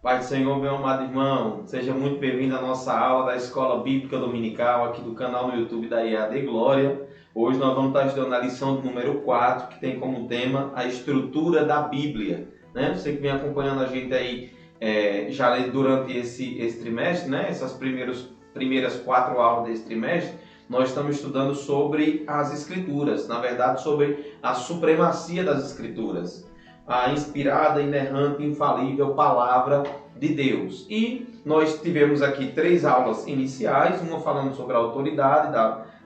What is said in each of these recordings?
Pai do Senhor, meu amado irmão, seja muito bem-vindo à nossa aula da Escola Bíblica Dominical, aqui do canal no YouTube da IAD Glória. Hoje nós vamos estar estudando a lição número 4, que tem como tema a estrutura da Bíblia. Né? Você que vem acompanhando a gente aí já durante esse trimestre, né? Essas primeiras 4 aulas desse trimestre, nós estamos estudando sobre as Escrituras, na verdade sobre a supremacia das Escrituras. A inspirada, inerrante, infalível palavra de Deus. E nós tivemos aqui 3 aulas iniciais, uma falando sobre a autoridade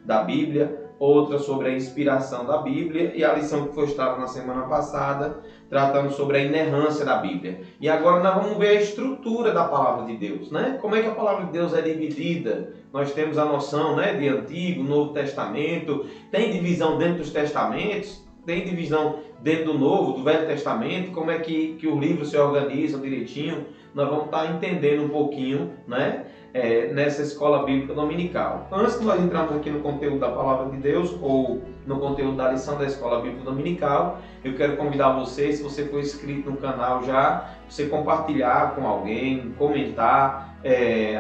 da Bíblia, outra sobre a inspiração da Bíblia e a lição que foi estudada na semana passada, tratando sobre a inerrância da Bíblia. E agora nós vamos ver a estrutura da palavra de Deus, né? Como é que a palavra de Deus é dividida? Nós temos a noção, né, de Antigo, Novo Testamento, tem divisão dentro dos testamentos, tem divisão dentro do Novo, do Velho Testamento, como é que os livros se organizam direitinho. Nós vamos estar entendendo um pouquinho, né, nessa escola bíblica dominical. Antes de nós entrarmos aqui no conteúdo da Palavra de Deus, ou no conteúdo da lição da escola bíblica dominical, eu quero convidar você, se você for inscrito no canal já, você compartilhar com alguém, comentar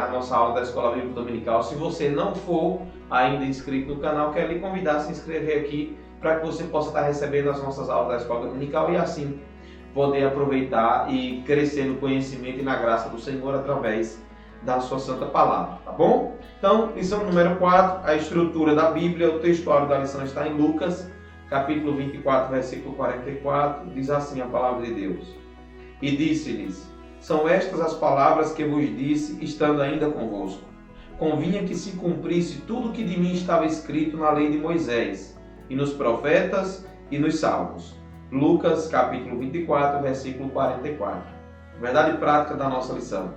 a nossa aula da escola bíblica dominical. Se você não for ainda inscrito no canal, quero lhe convidar a se inscrever aqui, para que você possa estar recebendo as nossas aulas da escola dominical e assim poder aproveitar e crescer no conhecimento e na graça do Senhor através da sua santa palavra, tá bom? Então, lição número 4, a estrutura da Bíblia. O textuário da lição está em Lucas, capítulo 24, versículo 44, diz assim a palavra de Deus. E disse-lhes: são estas as palavras que vos disse, estando ainda convosco. Convinha que se cumprisse tudo o que de mim estava escrito na lei de Moisés, e nos profetas e nos salmos. Lucas, capítulo 24, versículo 44. Verdade prática da nossa lição.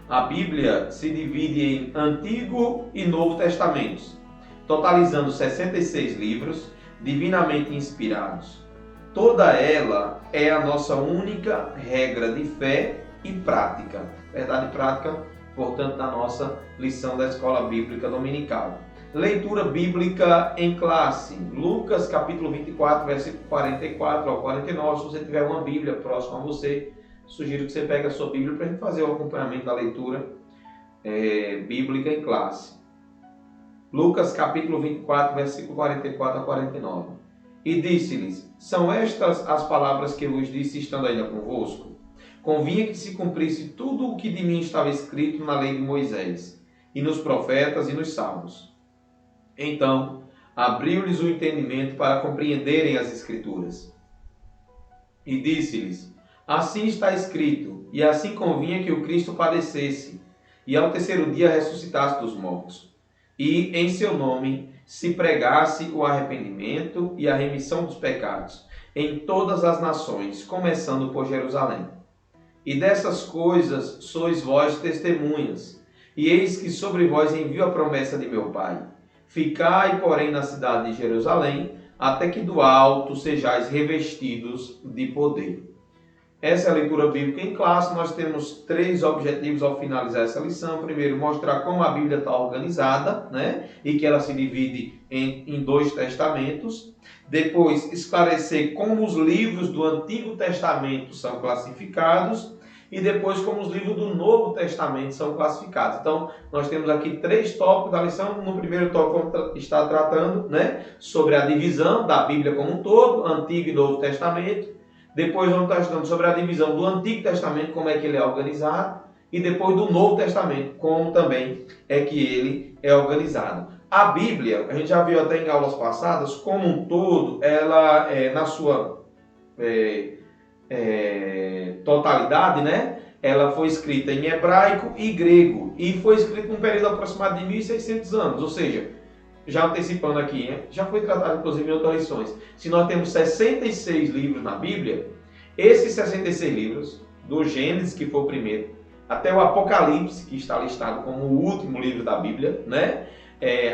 A Bíblia se divide em Antigo e Novo Testamentos, totalizando 66 livros, divinamente inspirados. Toda ela é a nossa única regra de fé e prática. Verdade prática, portanto, da nossa lição da Escola Bíblica Dominical. Leitura bíblica em classe. Lucas capítulo 24, versículo 44 ao 49. Se você tiver uma Bíblia próxima a você, sugiro que você pegue a sua Bíblia para a gente fazer o acompanhamento da leitura bíblica em classe. Lucas capítulo 24, versículo 44 a 49. E disse-lhes: são estas as palavras que vos disse estando ainda convosco? Convinha que se cumprisse tudo o que de mim estava escrito na lei de Moisés, e nos profetas e nos salmos. Então, abriu-lhes o entendimento para compreenderem as Escrituras. E disse-lhes: assim está escrito, e assim convinha que o Cristo padecesse, e ao terceiro dia ressuscitasse dos mortos, e em seu nome se pregasse o arrependimento e a remissão dos pecados em todas as nações, começando por Jerusalém. E dessas coisas sois vós testemunhas, e eis que sobre vós envio a promessa de meu Pai. Ficai, porém, na cidade de Jerusalém, até que do alto sejais revestidos de poder. Essa é a leitura bíblica em classe. Nós temos 3 objetivos ao finalizar essa lição. Primeiro, mostrar como a Bíblia está organizada, né? E que ela se divide em 2 testamentos. Depois, esclarecer como os livros do Antigo Testamento são classificados. E depois como os livros do Novo Testamento são classificados. Então, nós temos aqui 3 tópicos da lição. No primeiro tópico, vamos estar tratando, né, sobre a divisão da Bíblia como um todo, Antigo e Novo Testamento. Depois vamos estar estudando sobre a divisão do Antigo Testamento, como é que ele é organizado. E depois do Novo Testamento, como também é que ele é organizado. A Bíblia, a gente já viu até em aulas passadas, como um todo, ela na sua totalidade, né? Ela foi escrita em hebraico e grego e foi escrita num período aproximado de 1.600 anos, ou seja, já antecipando aqui, né? Já foi tratado inclusive em outras lições. Se nós temos 66 livros na Bíblia, esses 66 livros, do Gênesis, que foi o primeiro, até o Apocalipse, que está listado como o último livro da Bíblia, né?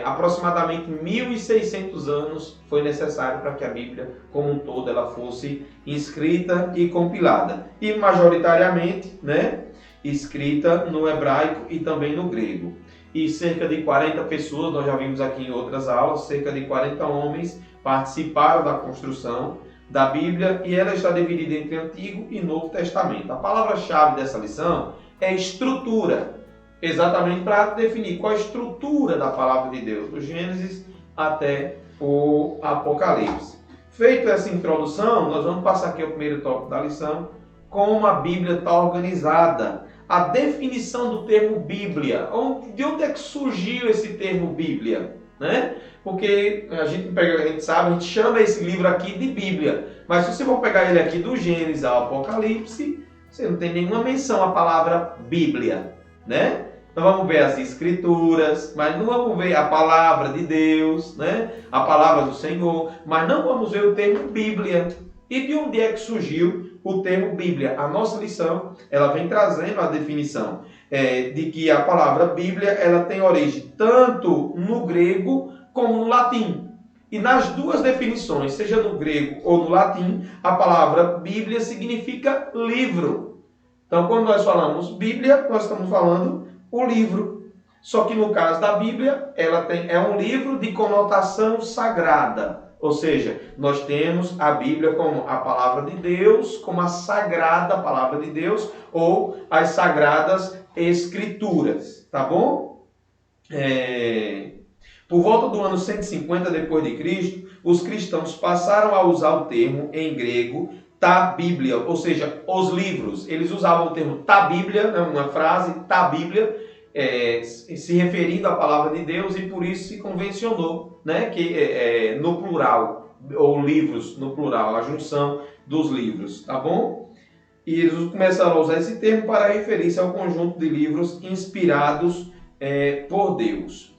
Aproximadamente 1.600 anos foi necessário para que a Bíblia, como um todo, ela fosse escrita e compilada. E majoritariamente, né, escrita no hebraico e também no grego. E cerca de 40 pessoas, nós já vimos aqui em outras aulas, cerca de 40 homens participaram da construção da Bíblia e ela está dividida entre Antigo e Novo Testamento. A palavra-chave dessa lição é estrutura, exatamente para definir qual a estrutura da palavra de Deus, do Gênesis até o Apocalipse. Feita essa introdução, nós vamos passar aqui ao primeiro tópico da lição, como a Bíblia está organizada. A definição do termo Bíblia. De onde é que surgiu esse termo Bíblia? Né? Porque a gente sabe, a gente chama esse livro aqui de Bíblia. Mas se você for pegar ele aqui do Gênesis ao Apocalipse, você não tem nenhuma menção à palavra Bíblia. Né? Então vamos ver as Escrituras, mas não vamos ver a palavra de Deus, né? A palavra do Senhor, mas não vamos ver o termo Bíblia. E de onde é que surgiu o termo Bíblia? A nossa lição, ela vem trazendo a definição de que a palavra Bíblia, ela tem origem tanto no grego como no latim. E nas duas definições, seja no grego ou no latim, a palavra Bíblia significa livro. Então, quando nós falamos Bíblia, nós estamos falando o livro. Só que no caso da Bíblia, é um livro de conotação sagrada. Ou seja, nós temos a Bíblia como a palavra de Deus, como a sagrada palavra de Deus, ou as sagradas Escrituras, tá bom? Por volta do ano 150 depois de Cristo, os cristãos passaram a usar o termo em grego ta Bíblia, ou seja, os livros. Eles usavam o termo ta Bíblia, uma frase, ta Bíblia, se referindo à palavra de Deus, e por isso se convencionou, né, que no plural, ou livros no plural, a junção dos livros, tá bom? E eles começaram a usar esse termo para referir-se ao conjunto de livros inspirados por Deus.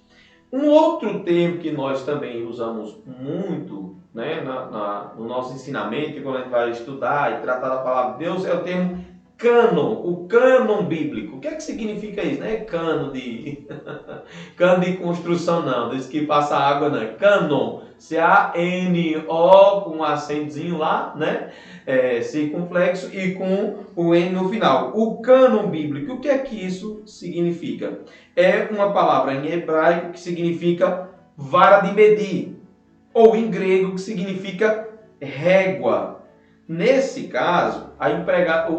Um outro termo que nós também usamos muito, né, no nosso ensinamento, quando a gente vai estudar e tratar da palavra de Deus, é o termo cânon, o cânon bíblico. O que é que significa isso? Não é cano de cano de construção, não. Diz que passa água, não. É cânon. C-A-N-O, com um acentozinho lá, né? Circunflexo e com o N no final. O cânon bíblico, o que é que isso significa? É uma palavra em hebraico que significa vara de medir, ou em grego que significa régua. Nesse caso,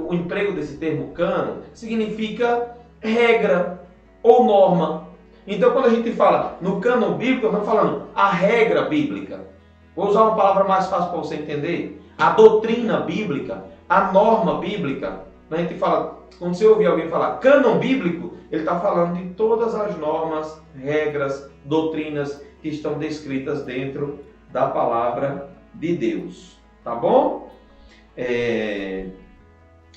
o emprego desse termo cânon significa regra ou norma. Então, quando a gente fala no cânon bíblico, nós estamos falando a regra bíblica. Vou usar uma palavra mais fácil para você entender. A doutrina bíblica, a norma bíblica. A gente fala, quando você ouvir alguém falar cânon bíblico, ele está falando de todas as normas, regras, doutrinas que estão descritas dentro da palavra de Deus. Tá bom?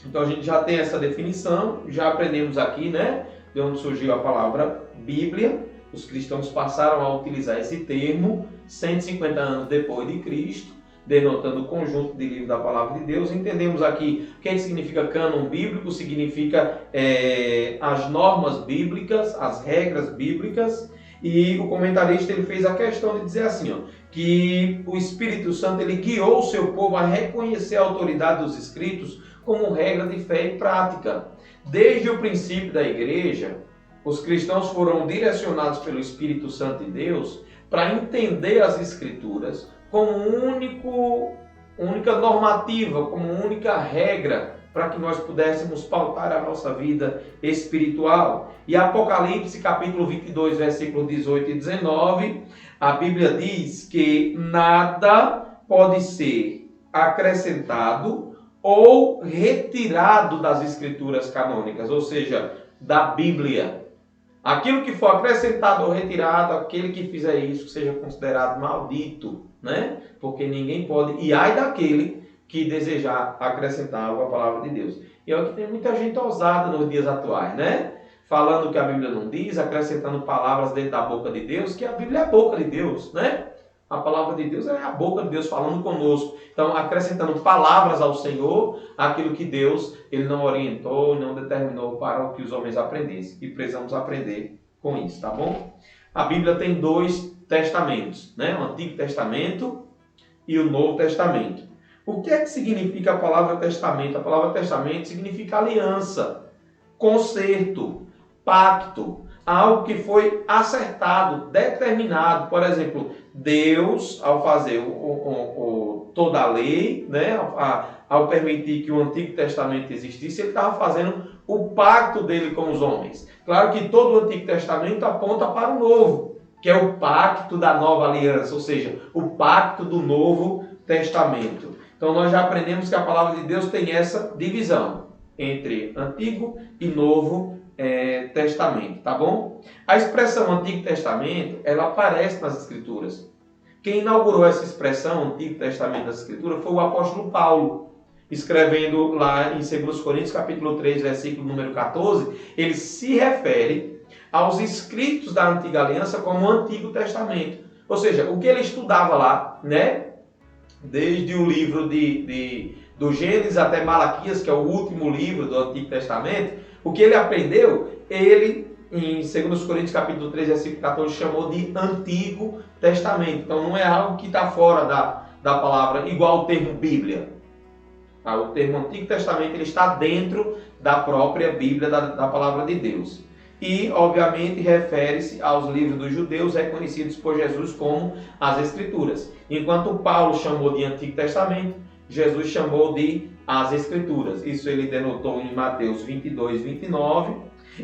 Então a gente já tem essa definição, já aprendemos aqui, né, de onde surgiu a palavra Bíblia. Os cristãos passaram a utilizar esse termo 150 anos depois de Cristo, denotando o conjunto de livros da palavra de Deus. Entendemos aqui o que significa cânon bíblico, significa as normas bíblicas, as regras bíblicas. E o comentarista ele fez a questão de dizer assim, que o Espírito Santo ele guiou o seu povo a reconhecer a autoridade dos escritos como regra de fé e prática. Desde o princípio da igreja, os cristãos foram direcionados pelo Espírito Santo de Deus para entender as Escrituras como única normativa, como única regra para que nós pudéssemos pautar a nossa vida espiritual. E Apocalipse, capítulo 22, versículos 18 e 19, a Bíblia diz que nada pode ser acrescentado ou retirado das Escrituras canônicas, ou seja, da Bíblia. Aquilo que for acrescentado ou retirado, aquele que fizer isso, seja considerado maldito, né? Porque ninguém pode, e ai daquele que desejar acrescentar algo à palavra de Deus. E é o que tem muita gente ousada nos dias atuais, né? Falando que a Bíblia não diz, acrescentando palavras dentro da boca de Deus, que a Bíblia é a boca de Deus, né? A palavra de Deus é a boca de Deus falando conosco. Então, acrescentando palavras ao Senhor, aquilo que Deus ele não orientou, não determinou para que os homens aprendessem. E precisamos aprender com isso, tá bom? A Bíblia tem 2 testamentos, né? O Antigo Testamento e o Novo Testamento. O que é que significa a palavra testamento? A palavra testamento significa aliança, concerto, pacto. algo que foi acertado, determinado. Por exemplo, Deus, ao fazer toda a lei, né, ao permitir que o Antigo Testamento existisse, ele estava fazendo o pacto dele com os homens. Claro que todo o Antigo Testamento aponta para o Novo, que é o pacto da nova aliança, ou seja, o pacto do Novo Testamento. Então nós já aprendemos que a palavra de Deus tem essa divisão entre Antigo e Novo Testamento, tá bom? A expressão Antigo Testamento, ela aparece nas Escrituras. Quem inaugurou essa expressão, Antigo Testamento das Escrituras, foi o apóstolo Paulo, escrevendo lá em 2 Coríntios, capítulo 3, versículo número 14, ele se refere aos escritos da Antiga Aliança como Antigo Testamento. Ou seja, o que ele estudava lá, né? Desde o livro do Gênesis até Malaquias, que é o último livro do Antigo Testamento, o que ele aprendeu, ele, em 2 Coríntios capítulo 3, versículo 14, chamou de Antigo Testamento. Então não é algo que está fora da palavra, igual o termo Bíblia. O termo Antigo Testamento ele está dentro da própria Bíblia, da palavra de Deus. E, obviamente, refere-se aos livros dos judeus reconhecidos por Jesus como as Escrituras. Enquanto Paulo chamou de Antigo Testamento, Jesus chamou de as Escrituras. Isso ele denotou em Mateus 22, 29.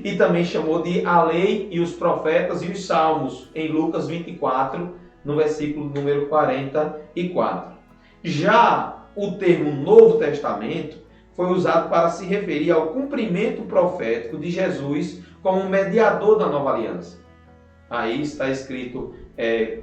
E também chamou de a lei e os profetas e os salmos, em Lucas 24, no versículo número 44. Já o termo Novo Testamento foi usado para se referir ao cumprimento profético de Jesus como mediador da nova aliança. Aí está escrito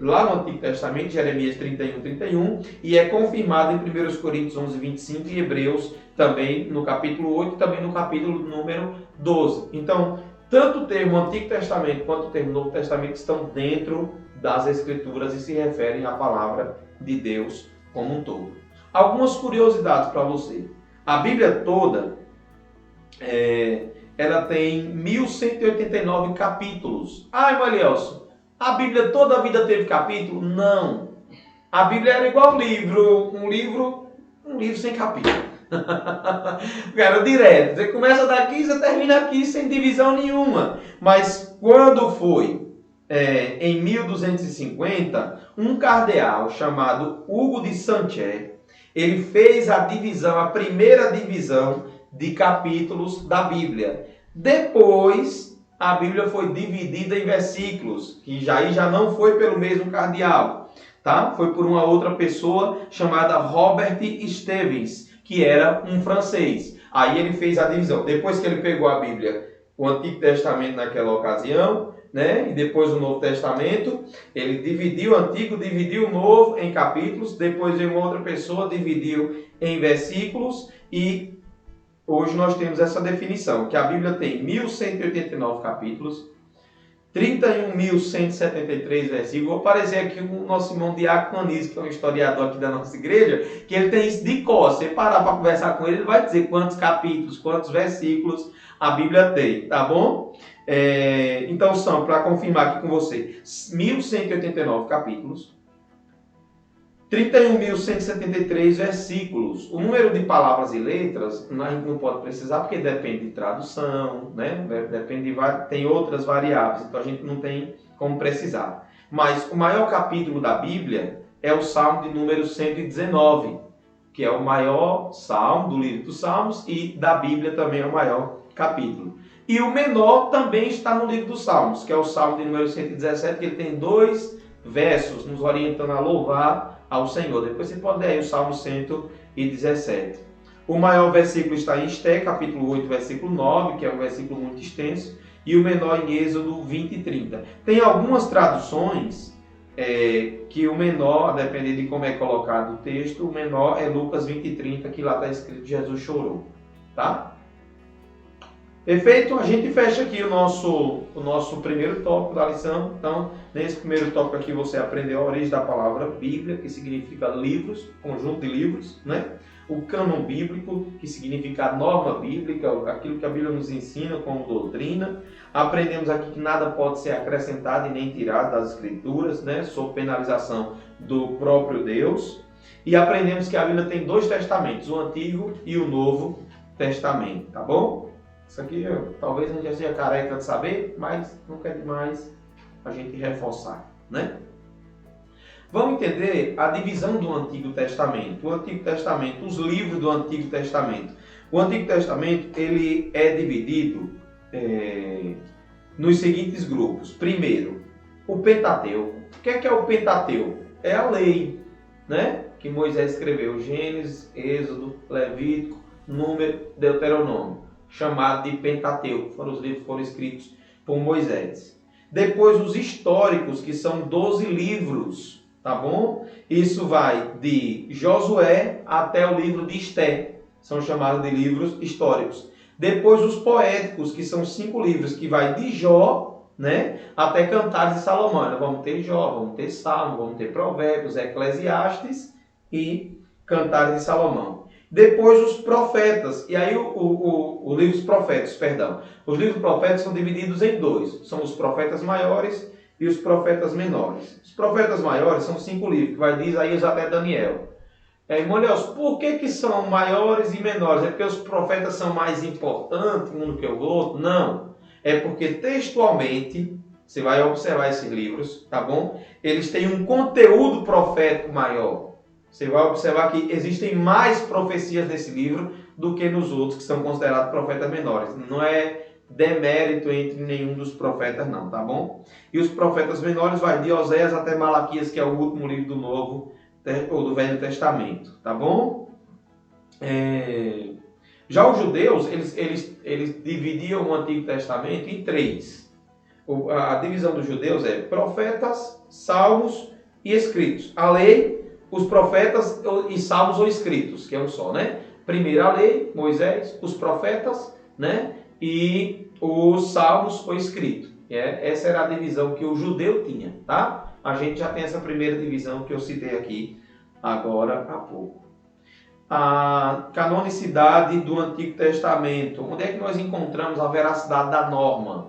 lá no Antigo Testamento, Jeremias 31, 31, e é confirmado em 1 Coríntios 11, 25 e Hebreus também no capítulo 8 e também no capítulo número 12. Então, tanto o termo Antigo Testamento quanto o termo Novo Testamento estão dentro das Escrituras e se referem à palavra de Deus como um todo. Algumas curiosidades para você. A Bíblia toda, ela tem 1189 capítulos. Irmão Elielson, a Bíblia toda a vida teve capítulo? Não. A Bíblia era igual um livro sem capítulo. Cara, direto. Você começa daqui, você termina aqui sem divisão nenhuma. Mas quando foi em 1250, um cardeal chamado Hugo de Saint-Pierre, ele fez a primeira divisão de capítulos da Bíblia. Depois, a Bíblia foi dividida em versículos, que já não foi pelo mesmo cardeal, tá? Foi por uma outra pessoa chamada Robert Stevens, que era um francês. Aí ele fez a divisão. Depois que ele pegou a Bíblia, o Antigo Testamento naquela ocasião, né? E depois o Novo Testamento, ele dividiu o Antigo, dividiu o Novo em capítulos, depois veio uma outra pessoa, dividiu em versículos, e hoje nós temos essa definição, que a Bíblia tem 1189 capítulos, 31.173 versículos. Vou aparecer aqui o nosso irmão Diácono Anísio, que é um historiador aqui da nossa igreja, que ele tem isso de cor. Se você parar para conversar com ele, ele vai dizer quantos capítulos, quantos versículos a Bíblia tem, tá bom? Então são, para confirmar aqui com você, 1189 capítulos, 31.173 versículos. O número de palavras e letras, a gente não pode precisar, porque depende de tradução, né? Tem outras variáveis, então a gente não tem como precisar. Mas o maior capítulo da Bíblia é o Salmo de número 119, que é o maior salmo do livro dos Salmos, e da Bíblia também é o maior capítulo. E o menor também está no livro dos Salmos, que é o Salmo de número 117, que ele tem 2 versos, nos orientando a louvar ao Senhor. Depois você pode ler aí o Salmo 117. O maior versículo está em Esté, capítulo 8, versículo 9, que é um versículo muito extenso, e o menor em Êxodo 20 e 30. Tem algumas traduções que o menor, a depender de como é colocado o texto, o menor é Lucas 20 e 30, que lá está escrito Jesus chorou. Tá? Perfeito? A gente fecha aqui o nosso primeiro tópico da lição. Então, nesse primeiro tópico aqui você aprendeu a origem da palavra Bíblia, que significa livros, conjunto de livros, né? O cânon bíblico, que significa a norma bíblica, aquilo que a Bíblia nos ensina como doutrina. Aprendemos aqui que nada pode ser acrescentado e nem tirado das Escrituras, né? Sob penalização do próprio Deus. E aprendemos que a Bíblia tem 2 testamentos, o Antigo e o Novo Testamento, tá bom? Isso aqui, talvez a gente já seja careca de saber, mas nunca é demais a gente reforçar, né? Vamos entender a divisão do Antigo Testamento. O Antigo Testamento, os livros do Antigo Testamento. O Antigo Testamento, ele é dividido nos seguintes grupos. Primeiro, o Pentateuco. O que é o Pentateuco? É a lei, né? Que Moisés escreveu. Gênesis, Êxodo, Levítico, Número, Deuteronômio. Chamado de Pentateuco. Foram os livros que foram escritos por Moisés. Depois, os históricos, que são 12 livros. Tá bom? Isso vai de Josué até o livro de Esté. São chamados de livros históricos. Depois os poéticos, que são 5 livros, que vai de Jó, né, até Cantares de Salomão. Nós vamos ter Jó, vamos ter Salmo, vamos ter Provérbios, Eclesiastes e Cantares de Salomão. Depois os profetas, e aí o livro dos profetas, perdão. Os livros dos profetas são divididos em 2. São os profetas maiores e os profetas menores. Os profetas maiores ssão 5 livros, que vai de Isaías até Daniel. Irmão Nelson, por que são maiores e menores? É porque os profetas são mais importantes um do que o outro? Não. É porque textualmente, você vai observar esses livros, tá bom? Eles têm um conteúdo profético maior. Você vai observar que existem mais profecias nesse livro do que nos outros, que são considerados profetas menores. Não é demérito entre nenhum dos profetas, não, tá bom? E os profetas menores vai de Oséias até Malaquias, que é o último livro do Novo ou do Velho Testamento, tá bom? Já os judeus, eles dividiam o Antigo Testamento em 3. A divisão dos judeus é profetas, salmos e escritos. A lei, os profetas e salmos ou escritos, que é um só, né? Primeiro a lei, Moisés, os profetas, né? E os salmos ou escrito. Essa era a divisão que o judeu tinha, tá? A gente já tem essa primeira divisão que eu citei aqui agora há pouco. A canonicidade do Antigo Testamento. Onde é que nós encontramos a veracidade da norma,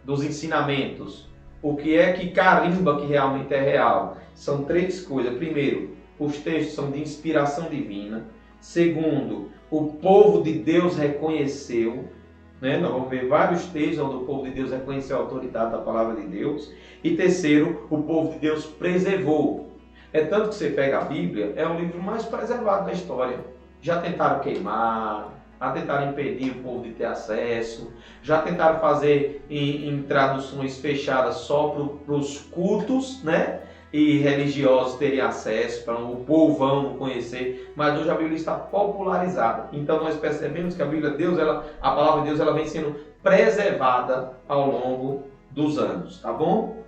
dos ensinamentos? O que é que carimba que realmente é real? São 3 coisas. Primeiro, os textos são de inspiração divina. Segundo, o povo de Deus reconheceu. Nós vamos ver vários textos onde o povo de Deus reconheceu a autoridade da palavra de Deus. E terceiro, o povo de Deus preservou. É tanto que você pega a Bíblia, é o livro mais preservado da história. Já tentaram queimar, já tentaram impedir o povo de ter acesso, já tentaram fazer em traduções fechadas só para os cultos, né? E religiosos terem acesso, para o povão não conhecer, mas hoje a Bíblia está popularizada. Então nós percebemos que a Bíblia de Deus, a palavra de Deus, ela vem sendo preservada ao longo dos anos, tá bom?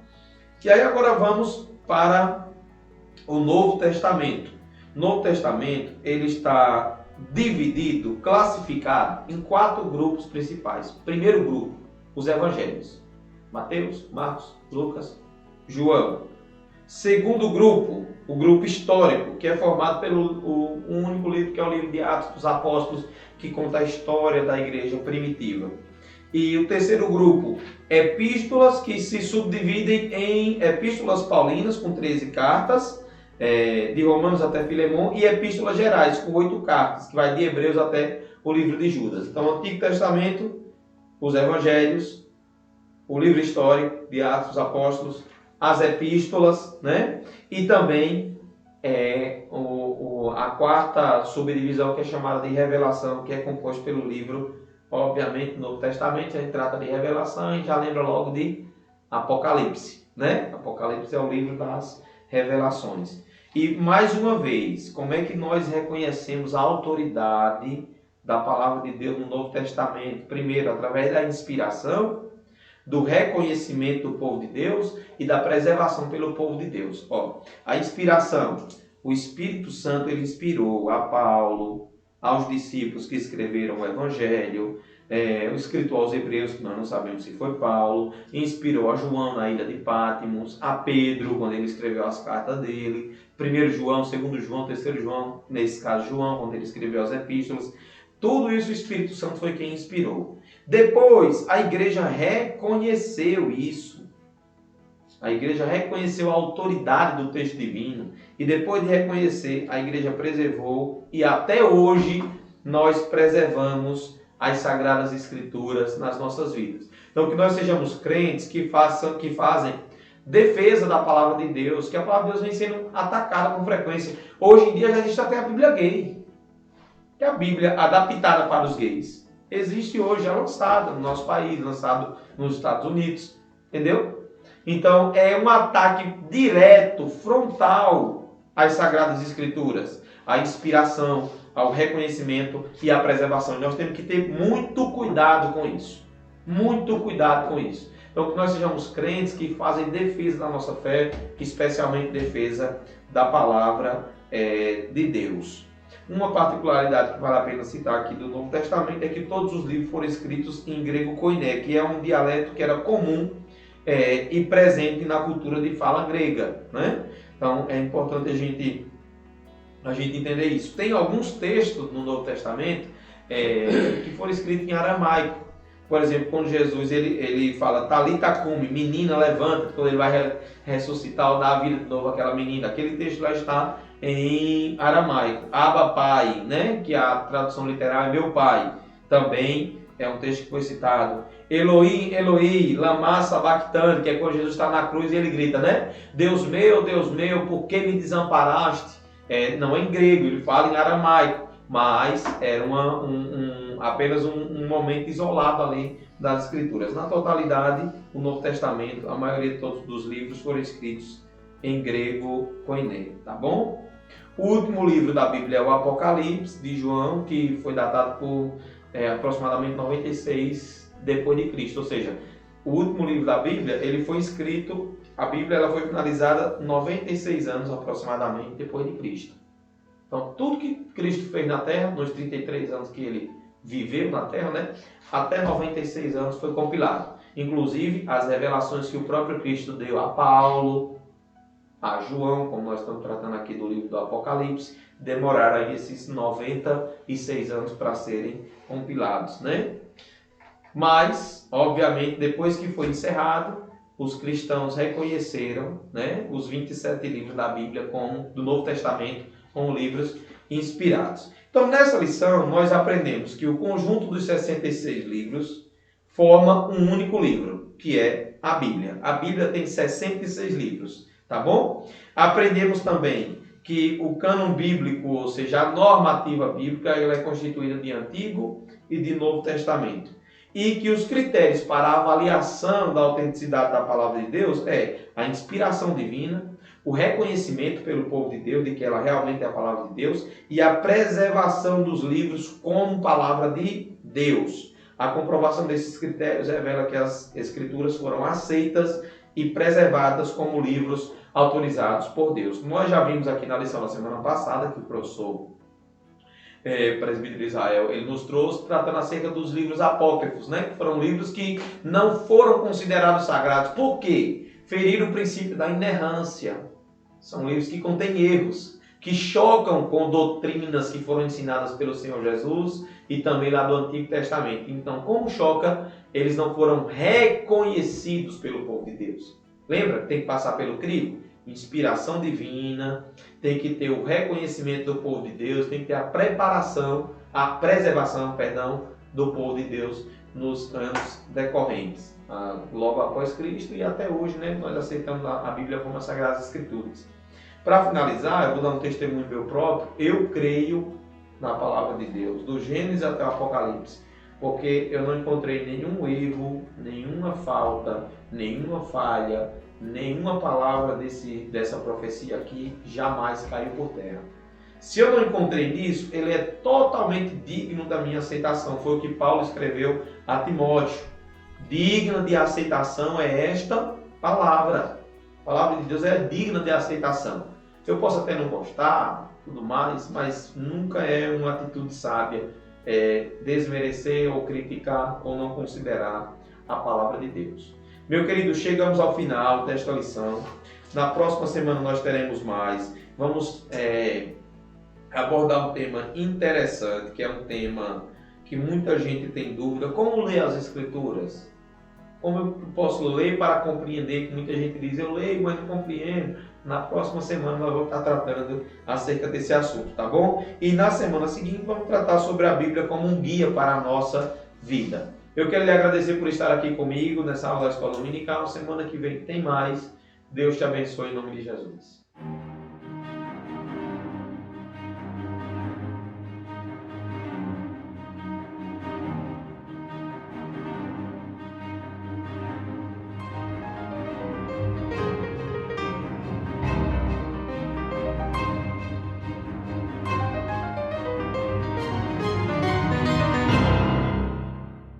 E aí agora vamos para o Novo Testamento. O Novo Testamento, ele está dividido, classificado em 4 grupos principais. Primeiro grupo, os evangelhos. Mateus, Marcos, Lucas, João. Segundo grupo, o grupo histórico, que é formado pelo um único livro, que é o livro de Atos dos Apóstolos, que conta a história da igreja primitiva. E o terceiro grupo, epístolas, que se subdividem em epístolas paulinas, com 13 cartas, de Romanos até Filemão, e epístolas gerais, com 8 cartas, que vai de Hebreus até o livro de Judas. Então, o Antigo Testamento, os evangelhos, o livro histórico de Atos dos Apóstolos, as epístolas, né? E também a 4ª subdivisão, que é chamada de revelação, que é composto pelo livro, obviamente, do Novo Testamento. A gente trata de revelação e já lembra logo de Apocalipse, né? Apocalipse é o livro das revelações. E, mais uma vez, como é que nós reconhecemos a autoridade da palavra de Deus no Novo Testamento? Primeiro, através da inspiração, do reconhecimento do povo de Deus e da preservação pelo povo de Deus. A inspiração, o Espírito Santo, ele inspirou a Paulo, aos discípulos que escreveram o Evangelho, o escritor aos Hebreus, que nós não sabemos se foi Paulo, inspirou a João na ilha de Patmos, a Pedro, quando ele escreveu as cartas dele, 1 João, 2 João, 3 João, nesse caso João, quando ele escreveu as epístolas. Tudo isso o Espírito Santo foi quem inspirou. Depois, a igreja reconheceu isso. A igreja reconheceu a autoridade do texto divino. E depois de reconhecer, a igreja preservou. E até hoje, nós preservamos as Sagradas Escrituras nas nossas vidas. Então, que nós sejamos crentes que fazem defesa da palavra de Deus, que a palavra de Deus vem sendo atacada com frequência. Hoje em dia já existe até a Bíblia gay, que é a Bíblia adaptada para os gays. Existe hoje, é lançada no nosso país, lançado nos Estados Unidos, entendeu? Então, é um ataque direto, frontal às Sagradas Escrituras, à inspiração, ao reconhecimento e à preservação. Nós temos que ter muito cuidado com isso. Muito cuidado com isso. Então, que nós sejamos crentes que fazem defesa da nossa fé, especialmente defesa da palavra de Deus. Uma particularidade que vale a pena citar aqui do Novo Testamento é que todos os livros foram escritos em grego koiné, que é um dialeto que era comum e presente na cultura de fala grega, né? Então, é importante a gente entender isso. Tem alguns textos no Novo Testamento que foram escritos em aramaico. Por exemplo, quando Jesus ele fala Talita cumi, menina levanta, quando ele vai ressuscitar ou dar a vida de novo àquela menina, aquele texto lá está em aramaico. Abba pai, né? Que a tradução literal é meu pai, também é um texto que foi citado. Elohim, Eloi, lama sabachthani, que é quando Jesus está na cruz e ele grita, né? Deus meu, por que me desamparaste? Não é em grego, ele fala em aramaico, mas era apenas um momento isolado ali das Escrituras. Na totalidade, o Novo Testamento, a maioria de todos os livros foram escritos em grego koiné, tá bom? O último livro da Bíblia é o Apocalipse, de João, que foi datado por aproximadamente 96 depois de Cristo, ou seja, o último livro da Bíblia, ele foi escrito, a Bíblia ela foi finalizada 96 anos aproximadamente depois de Cristo. Então, tudo que Cristo fez na Terra, nos 33 anos que ele viveu na Terra, né, até 96 anos foi compilado. Inclusive, as revelações que o próprio Cristo deu a Paulo, a João, como nós estamos tratando aqui do livro do Apocalipse, demoraram aí esses 96 anos para serem compilados, né? Mas, obviamente, depois que foi encerrado, os cristãos reconheceram, né, os 27 livros da Bíblia do Novo Testamento como livros inspirados. Então, nessa lição, nós aprendemos que o conjunto dos 66 livros forma um único livro, que é a Bíblia. A Bíblia tem 66 livros, tá bom? Aprendemos também que o cânon bíblico, ou seja, a normativa bíblica, ela é constituída de Antigo e de Novo Testamento. E que os critérios para a avaliação da autenticidade da palavra de Deus é a inspiração divina, o reconhecimento pelo povo de Deus de que ela realmente é a palavra de Deus e a preservação dos livros como palavra de Deus. A comprovação desses critérios revela que as escrituras foram aceitas e preservadas como livros autorizados por Deus. Nós já vimos aqui na lição da semana passada que o professor presbítero Israel, ele nos trouxe tratando acerca dos livros apócrifos, né? Que foram livros que não foram considerados sagrados. Por quê? Feriram o princípio da inerrância. São livros que contêm erros, que chocam com doutrinas que foram ensinadas pelo Senhor Jesus e também lá do Antigo Testamento. Então, como choca, eles não foram reconhecidos pelo povo de Deus. Lembra? Tem que passar pelo crivo. Inspiração divina, tem que ter o reconhecimento do povo de Deus, tem que ter a preservação do povo de Deus nos anos decorrentes, logo após Cristo e até hoje, né, nós aceitamos a Bíblia como as Sagradas Escrituras. Para finalizar, eu vou dar um testemunho meu próprio. Eu creio na palavra de Deus, do Gênesis até o Apocalipse, porque eu não encontrei nenhum erro, nenhuma falta, nenhuma falha, nenhuma palavra dessa profecia aqui jamais caiu por terra. Se eu não encontrei nisso, ele é totalmente digno da minha aceitação. Foi o que Paulo escreveu a Timóteo. Digna de aceitação é esta palavra. A palavra de Deus é digna de aceitação. Eu posso até não gostar, tudo mais, mas nunca é uma atitude sábia desmerecer ou criticar ou não considerar a palavra de Deus. Meu querido, chegamos ao final desta lição. Na próxima semana nós teremos mais. Vamos abordar um tema interessante, que é um tema que muita gente tem dúvida. Como ler as Escrituras? Como eu posso ler para compreender? Que muita gente diz, eu leio, mas não compreendo. Na próxima semana nós vamos estar tratando acerca desse assunto, tá bom? E na semana seguinte vamos tratar sobre a Bíblia como um guia para a nossa vida. Eu quero lhe agradecer por estar aqui comigo nessa aula da Escola Dominical. Semana que vem tem mais. Deus te abençoe em nome de Jesus.